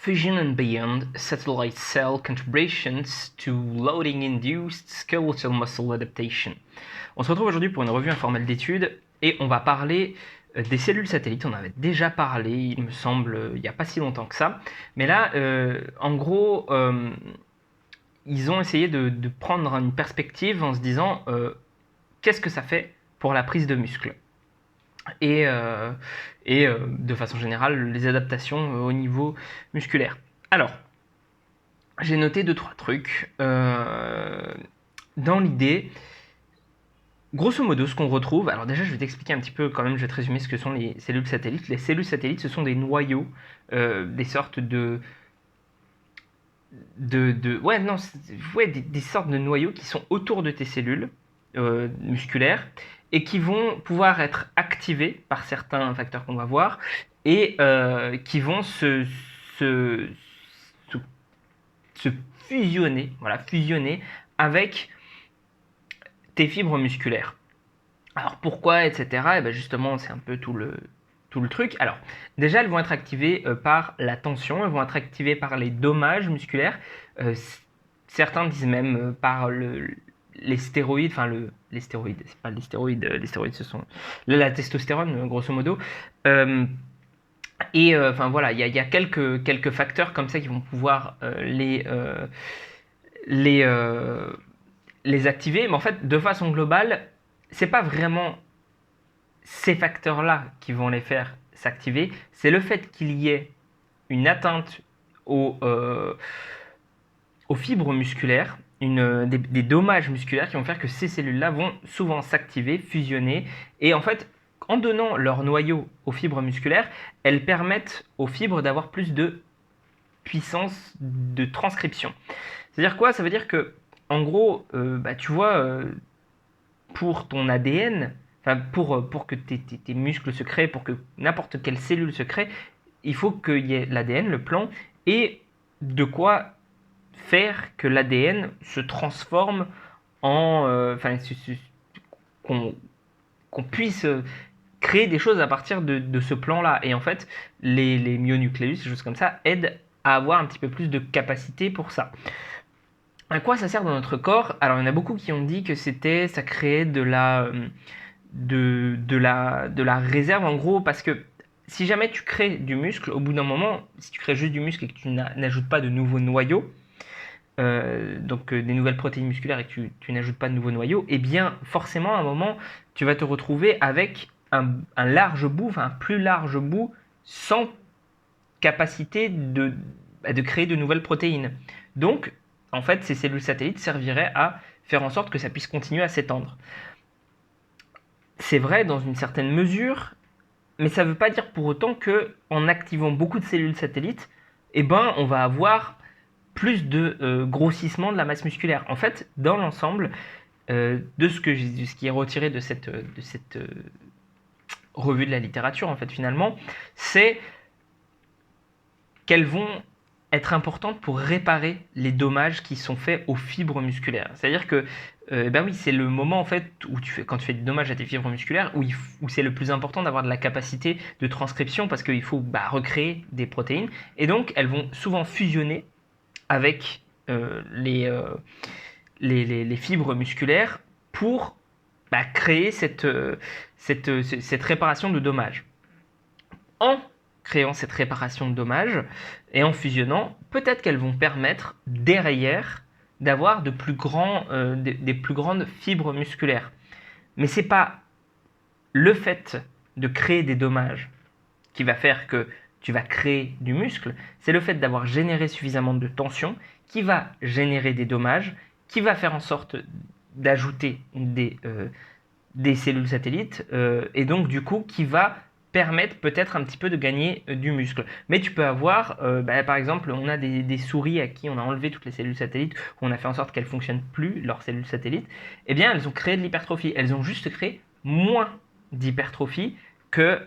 Fusion and beyond satellite cell contributions to loading-induced skeletal muscle adaptation. On se retrouve aujourd'hui pour une revue informelle d'études et on va parler des cellules satellites. On avait déjà parlé, il me semble, il n'y a pas si longtemps que ça. Mais là, en gros, ils ont essayé de prendre une perspective en se disant qu'est-ce que ça fait pour la prise de muscle et de façon générale les adaptations au niveau musculaire. Alors, j'ai noté 2-3 trucs. Dans l'idée, grosso modo, ce qu'on retrouve, alors déjà je vais t'expliquer un petit peu quand même, je vais te résumer ce que sont les cellules satellites. Les cellules satellites, ce sont des noyaux, des sortes des sortes de noyaux qui sont autour de tes cellules musculaires et qui vont pouvoir être activés par certains facteurs qu'on va voir et qui vont se fusionner, fusionner avec tes fibres musculaires. Alors pourquoi, etc. Et bien justement, c'est un peu tout le truc. Alors, déjà, elles vont être activées par la tension, elles vont être activées par les dommages musculaires. Certains disent même par les stéroïdes, les stéroïdes, c'est pas les stéroïdes ce sont la testostérone, grosso modo. Il y a quelques facteurs comme ça qui vont pouvoir les activer, mais en fait, de façon globale, c'est pas vraiment ces facteurs-là qui vont les faire s'activer, c'est le fait qu'il y ait une atteinte aux fibres musculaires, des dommages musculaires qui vont faire que ces cellules-là vont souvent s'activer, fusionner, et en fait, en donnant leur noyau aux fibres musculaires, elles permettent aux fibres d'avoir plus de puissance de transcription. C'est-à-dire quoi? Ça veut dire que, en gros, tu vois, pour ton ADN, pour que tes muscles se créent, pour que n'importe quelle cellule se crée, il faut qu'il y ait l'ADN, le plan, et de quoi faire que l'ADN se transforme en... qu'on puisse créer des choses à partir de ce plan-là. Et en fait, les myonucléus, des choses comme ça, aident à avoir un petit peu plus de capacité pour ça. À quoi ça sert dans notre corps? Alors, il y en a beaucoup qui ont dit que ça créait de la réserve, en gros, parce que si jamais tu crées du muscle, au bout d'un moment, si tu crées juste du muscle et que tu n'ajoutes pas de nouveaux noyaux, des nouvelles protéines musculaires et que tu n'ajoutes pas de nouveaux noyaux, eh bien forcément à un moment tu vas te retrouver avec un large bout, un plus large bout, sans capacité de créer de nouvelles protéines. Donc en fait ces cellules satellites serviraient à faire en sorte que ça puisse continuer à s'étendre. C'est vrai dans une certaine mesure, mais ça ne veut pas dire pour autant que en activant beaucoup de cellules satellites, on va avoir plus de grossissement de la masse musculaire. En fait, dans l'ensemble, de ce qui est retiré de cette revue de la littérature, en fait, finalement, c'est qu'elles vont être importantes pour réparer les dommages qui sont faits aux fibres musculaires. C'est-à-dire que c'est le moment en fait où quand tu fais des dommages à tes fibres musculaires où c'est le plus important d'avoir de la capacité de transcription parce qu'il faut recréer des protéines et donc elles vont souvent fusionner avec les fibres musculaires pour créer cette réparation de dommages. En créant cette réparation de dommages et en fusionnant, peut-être qu'elles vont permettre derrière d'avoir des plus grandes fibres musculaires. Mais c'est pas le fait de créer des dommages qui va faire que tu vas créer du muscle, c'est le fait d'avoir généré suffisamment de tension qui va générer des dommages, qui va faire en sorte d'ajouter des cellules satellites et donc du coup qui va permettre peut-être un petit peu de gagner du muscle. Mais tu peux avoir, par exemple, on a des souris à qui on a enlevé toutes les cellules satellites, où on a fait en sorte qu'elles ne fonctionnent plus, leurs cellules satellites, eh bien elles ont créé de l'hypertrophie. Elles ont juste créé moins d'hypertrophie que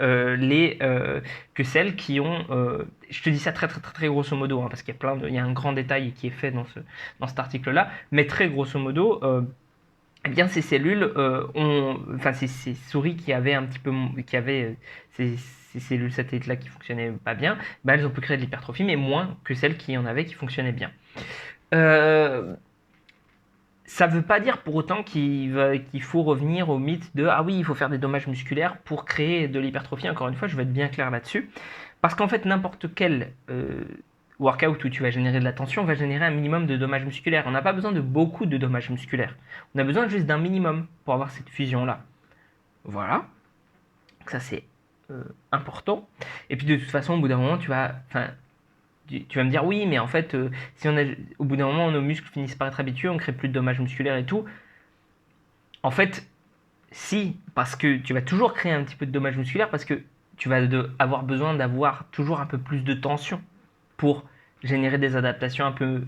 celles qui ont... je te dis ça très, très, très, très grosso modo, parce qu'il y a un grand détail qui est fait dans cet article-là, mais très grosso modo... eh bien, ces cellules ces souris qui avaient un petit peu, ces ces cellules satellites-là qui fonctionnaient pas bien, bah, elles ont pu créer de l'hypertrophie, mais moins que celles qui en avaient qui fonctionnaient bien. Ça ne veut pas dire pour autant qu'il faut revenir au mythe de « Ah oui, il faut faire des dommages musculaires pour créer de l'hypertrophie ». Encore une fois, je vais être bien clair là-dessus. Parce qu'en fait, n'importe quel workout où tu vas générer de la tension va générer un minimum de dommages musculaires. On n'a pas besoin de beaucoup de dommages musculaires. On a besoin juste d'un minimum pour avoir cette fusion-là. Voilà. Donc ça, c'est important. Et puis de toute façon, au bout d'un moment, tu vas me dire oui, mais en fait, si au bout d'un moment, nos muscles finissent par être habitués, on crée plus de dommages musculaires et tout. En fait, si, parce que tu vas toujours créer un petit peu de dommages musculaires, parce que tu vas avoir besoin d'avoir toujours un peu plus de tension pour générer des adaptations un peu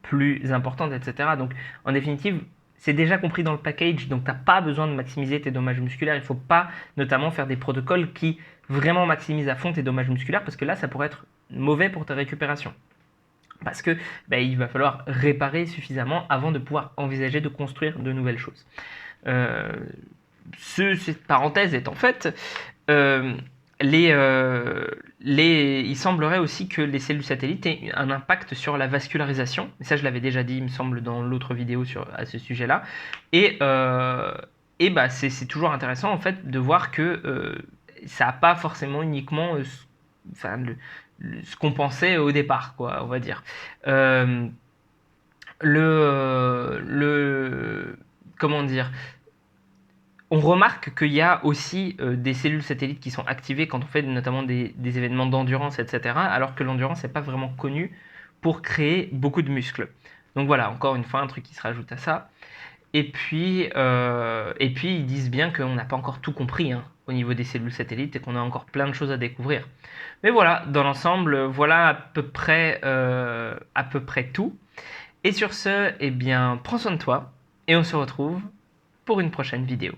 plus importantes, etc. Donc, en définitive, c'est déjà compris dans le package, donc tu n'as pas besoin de maximiser tes dommages musculaires. Il ne faut pas notamment faire des protocoles qui vraiment maximisent à fond tes dommages musculaires, parce que là, ça pourrait être mauvais pour ta récupération. Parce que il va falloir réparer suffisamment avant de pouvoir envisager de construire de nouvelles choses. Cette parenthèse étant faite, il semblerait aussi que les cellules satellites aient un impact sur la vascularisation. Et ça, je l'avais déjà dit, il me semble, dans l'autre vidéo à ce sujet-là. Et c'est toujours intéressant, en fait, de voir que ça n'a pas forcément uniquement ce qu'on pensait au départ, quoi, on va dire. Comment dire, on remarque qu'il y a aussi des cellules satellites qui sont activées quand on fait notamment des événements d'endurance, etc. Alors que l'endurance n'est pas vraiment connue pour créer beaucoup de muscles. Donc voilà, encore une fois, un truc qui se rajoute à ça. Et puis ils disent bien qu'on n'a pas encore tout compris au niveau des cellules satellites et qu'on a encore plein de choses à découvrir. Mais voilà, dans l'ensemble, voilà à peu près tout. Et sur ce, prends soin de toi et on se retrouve pour une prochaine vidéo.